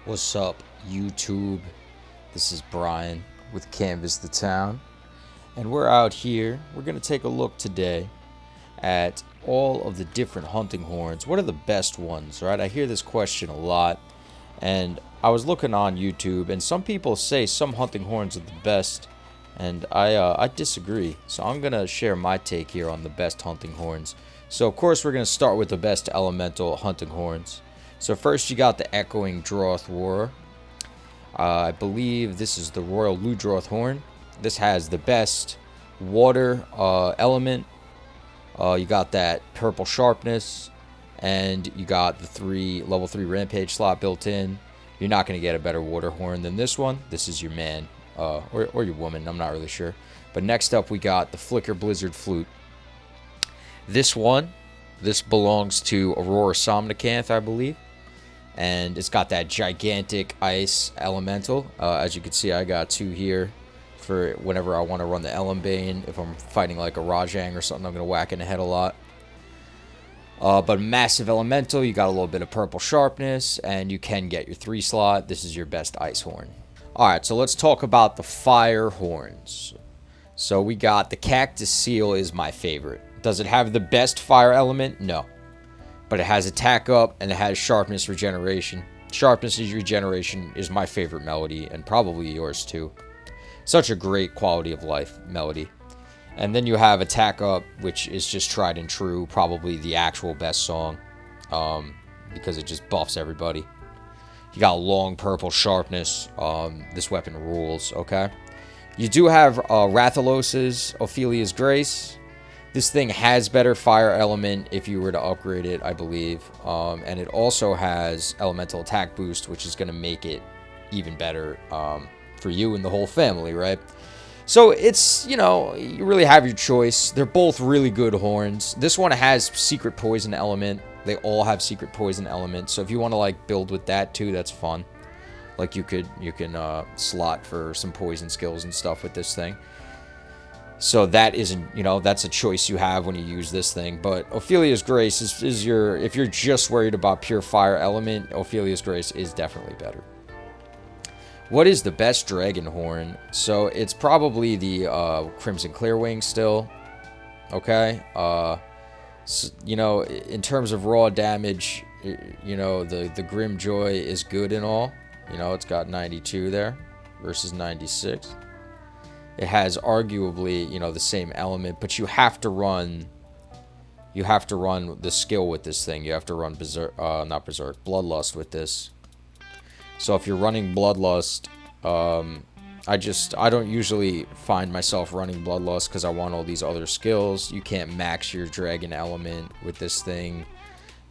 What's up, YouTube? This is Brian with Canvas the Town, and we're out here. We're going to take a look today at all of the different hunting horns. What are the best ones, right? I hear this question a lot, and I was looking on YouTube, and some people say some hunting horns are the best, and I disagree. So I'm going to share my take here on the best hunting horns. So, of course, we're going to start with the best elemental hunting horns. So first you got the Echoing Droth Roar. I believe this is the Royal Ludroth Horn. This has the best water element. You got that purple sharpness, and you got the level 3 rampage slot built in. You're not going to get a better water horn than this one. This is your man, or your woman, I'm not really sure. But next up we got the Flicker Blizzard Flute. This belongs to Aurora Somnicanth, I believe. And it's got that gigantic ice elemental. As you can see, I got two here for whenever I want to run the Elembane. If I'm fighting like a Rajang or something, I'm going to whack in the head a lot. But massive elemental, you got a little bit of purple sharpness, and you can get your 3 slot. This is your best ice horn. Alright, so let's talk about the fire horns. So we got the Cactus Seal is my favorite. Does it have the best fire element? No. But it has attack up, and it has sharpness regeneration. Sharpness regeneration is my favorite melody, and probably yours too. Such a great quality of life melody. And then you have attack up, which is just tried and true, probably the actual best song, because it just buffs everybody. You got long purple sharpness. This weapon rules, okay? You do have Rathalos's Ophelia's Grace. This thing has better fire element if you were to upgrade it, I believe. And it also has elemental attack boost, which is going to make it even better for you and the whole family, right? So it's, you really have your choice. They're both really good horns. This one has secret poison element. They all have secret poison element. So if you want to like build with that too, that's fun. Like you can slot for some poison skills and stuff with this thing. So that isn't, that's a choice you have when you use this thing. But Ophelia's Grace is your, if you're just worried about pure fire element, Ophelia's Grace is definitely better. What is the best dragon horn? So it's probably the Crimson Clearwing still. Okay. So, in terms of raw damage, the Grimjoy is good and all. It's got 92 there versus 96. It has arguably, the same element, but you have to run the skill with this thing. You have to run Bloodlust with this. So if you're running Bloodlust, I don't usually find myself running Bloodlust because I want all these other skills. You can't max your dragon element with this thing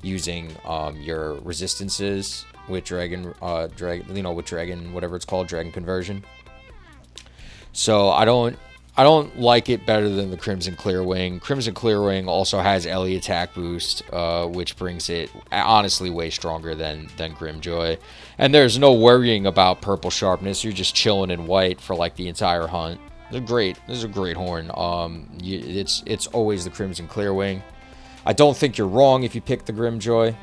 using your resistances with dragon, whatever it's called, dragon conversion. So I don't like it better than the Crimson Clearwing. Crimson Clearwing also has Ellie attack boost, which brings it honestly way stronger than Grimjoy. And there's no worrying about purple sharpness. You're just chilling in white for like the entire hunt. They're great. This is a great horn. It's always the Crimson Clearwing. I don't think you're wrong if you pick the Grimjoy,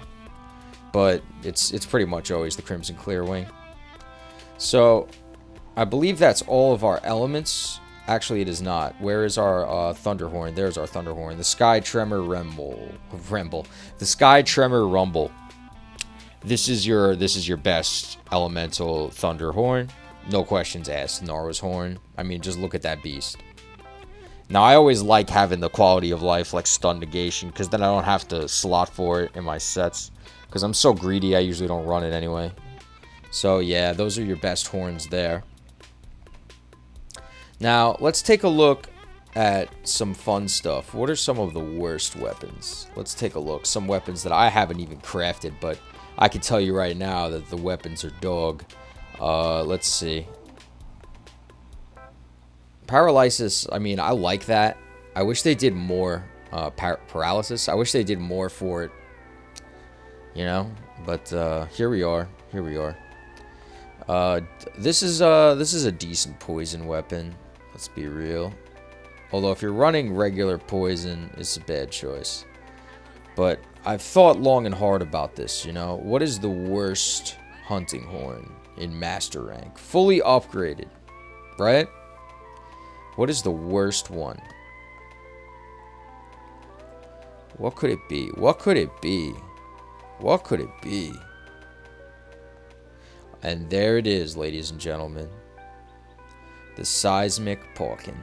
but it's pretty much always the Crimson Clearwing. So I believe that's all of our elements. Actually, it is not. Where is our Thunderhorn? There's our Thunderhorn. The Sky Tremor Rumble. The Sky Tremor Rumble. This is your best elemental Thunderhorn. No questions asked. Nara's Horn. I mean, just look at that beast. Now, I always like having the quality of life like stun negation, because then I don't have to slot for it in my sets. Because I'm so greedy, I usually don't run it anyway. So yeah, those are your best horns there. Now, let's take a look at some fun stuff. What are some of the worst weapons? Let's take a look. Some weapons that I haven't even crafted, but I can tell you right now that the weapons are dog. Let's see. Paralysis, I mean, I like that. I wish they did more paralysis. I wish they did more for it. But here we are. This is a decent poison weapon. Let's be real. Although if you're running regular poison, it's a bad choice. But I've thought long and hard about this, What is the worst hunting horn in master rank. Fully upgraded, right? What is the worst one? What could it be? What could it be? What could it be? And there it is, ladies and gentlemen. The seismic Paukin.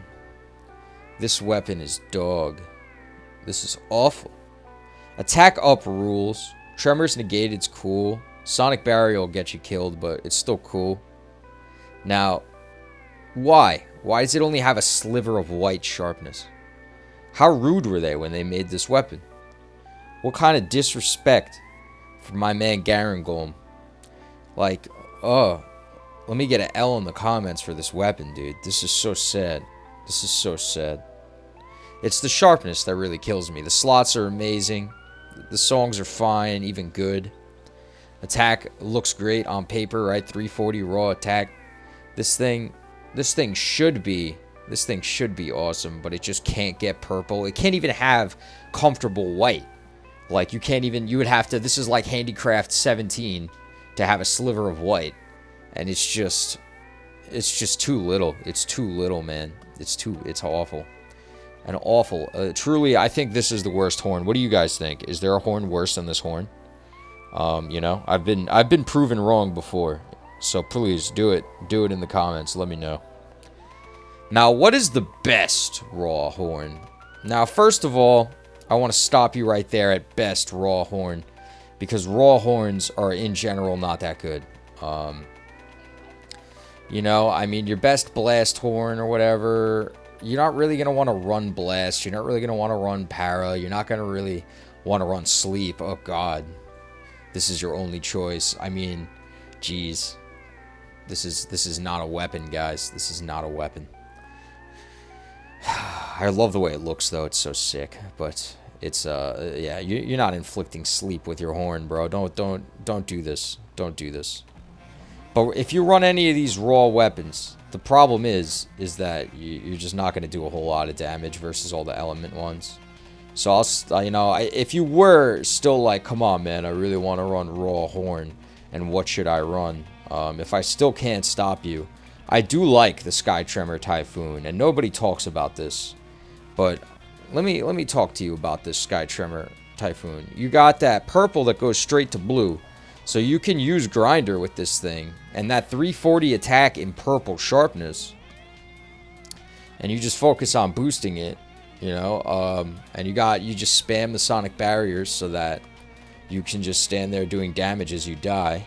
This weapon is dog. This is awful. Attack up rules. Tremors negated's cool. Sonic barrier will get you killed, but it's still cool. Now, why? Why does it only have a sliver of white sharpness? How rude were they when they made this weapon? What kind of disrespect for my man Garangolm? Like, oh, let me get an L in the comments for this weapon, dude. This is so sad. This is so sad. It's the sharpness that really kills me. The slots are amazing. The songs are fine, even good. Attack looks great on paper, right? 340 raw attack. This thing should be awesome, but it just can't get purple. It can't even have comfortable white. Like, you would have to, this is like Handicraft 17 to have a sliver of white. And it's just too little. It's too little, man. It's awful. And awful. Truly, I think this is the worst horn. What do you guys think? Is there a horn worse than this horn? You know, I've been proven wrong before. So please do it in the comments. Let me know. Now, what is the best raw horn? Now, first of all, I want to stop you right there at best raw horn, because raw horns are in general not that good. You know, I mean, your best blast horn or whatever, you're not really going to want to run blast. You're not really going to want to run para. You're not going to really want to run sleep. Oh, God. This is your only choice. I mean, geez. This is not a weapon, guys. This is not a weapon. I love the way it looks, though. It's so sick. But it's, yeah, you're not inflicting sleep with your horn, bro. Don't do this. Don't do this. But if you run any of these raw weapons, the problem is that you're just not going to do a whole lot of damage versus all the element ones. So you know, if you were still like, come on, man, I really want to run raw horn, and what should I run? If I still can't stop you, I do like the Sky Tremor Typhoon, and nobody talks about this, but let me talk to you about this Sky Tremor Typhoon. You got that purple that goes straight to blue. So you can use Grinder with this thing, and that 340 attack in purple sharpness, and you just focus on boosting it, you know, and you just spam the sonic barriers so that you can just stand there doing damage as you die.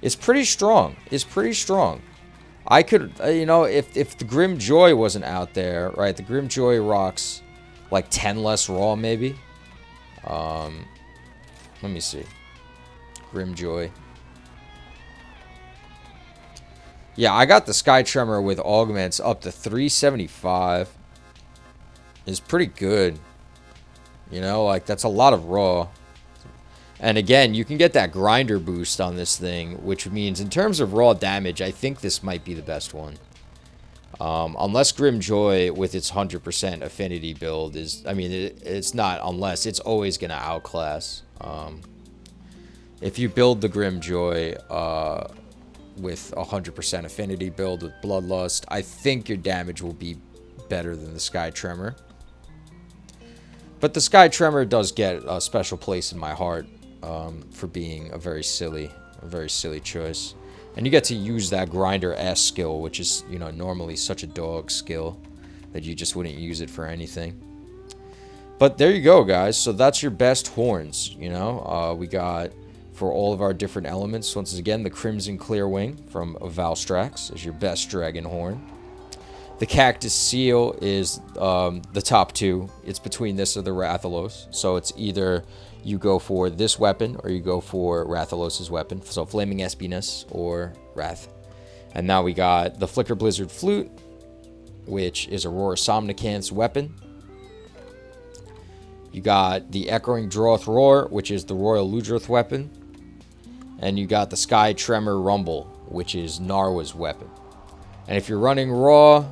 It's pretty strong. It's pretty strong. I could, you know, if the Grim Joy wasn't out there, right? The Grim Joy rocks like 10 less raw, maybe. Let me see. Grimjoy. Yeah, I got the Sky Tremor with augments up to 375. It's pretty good. You know, like, that's a lot of raw. And again, you can get that grinder boost on this thing, which means in terms of raw damage, I think this might be the best one. Unless Grimjoy with its 100% affinity build is, I mean, it's not unless, it's always going to outclass. If you build the Grimjoy with 100% affinity build with Bloodlust, I think your damage will be better than the Sky Tremor. But the Sky Tremor does get a special place in my heart for being a very silly choice. And you get to use that Grinder S skill, which is, you know, normally such a dog skill that you just wouldn't use it for anything. But there you go, guys. So that's your best horns, you know. We got, for all of our different elements, once again, the Crimson Clearwing from Valstrax is your best dragon horn. The Cactus Seal is the top two. It's between this or the Rathalos. So it's either you go for this weapon or you go for Rathalos' weapon. So Flaming Espiness or Wrath. And now we got the Flicker Blizzard Flute, which is Aurora Somnicant's weapon. You got the Echoing Droth Roar, which is the Royal Ludroth weapon. And you got the Sky Tremor Rumble, which is Narwa's weapon. And if you're running raw,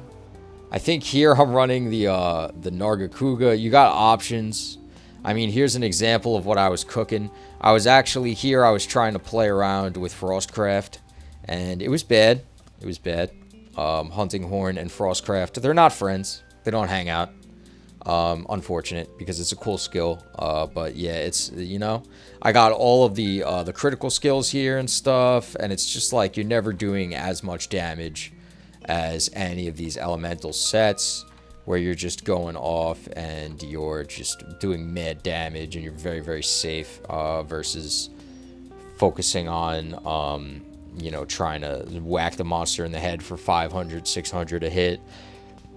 I think here I'm running the Nargacuga. You got options. I mean, here's an example of what I was cooking. I was actually here, I was trying to play around with Frostcraft, and it was bad. It was bad. Hunting Horn and Frostcraft, they're not friends. They don't hang out. Unfortunate, because it's a cool skill. But yeah, it's, you know, I got all of the critical skills here and stuff, and it's just like you're never doing as much damage as any of these elemental sets, where you're just going off and you're just doing mad damage and you're very, very safe, versus focusing on, you know, trying to whack the monster in the head for 500, 600 a hit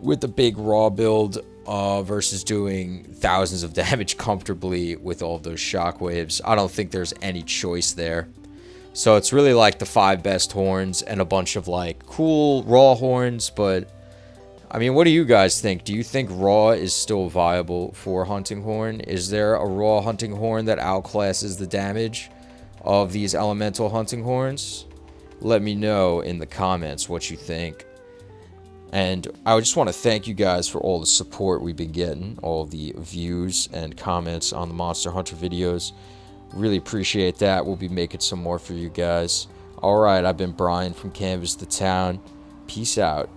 with the big raw build, versus doing thousands of damage comfortably with all of those shockwaves. I don't think there's any choice there. So it's really like the 5 best horns and a bunch of like cool raw horns. But I mean, what do you guys think? Do you think raw is still viable for hunting horn? Is there a raw hunting horn that outclasses the damage of these elemental hunting horns? Let me know in the comments what you think. And I just want to thank you guys for all the support we've been getting, all the views and comments on the Monster Hunter videos. Really appreciate that. We'll be making some more for you guys. Alright, I've been Brian from Canvas the Town. Peace out.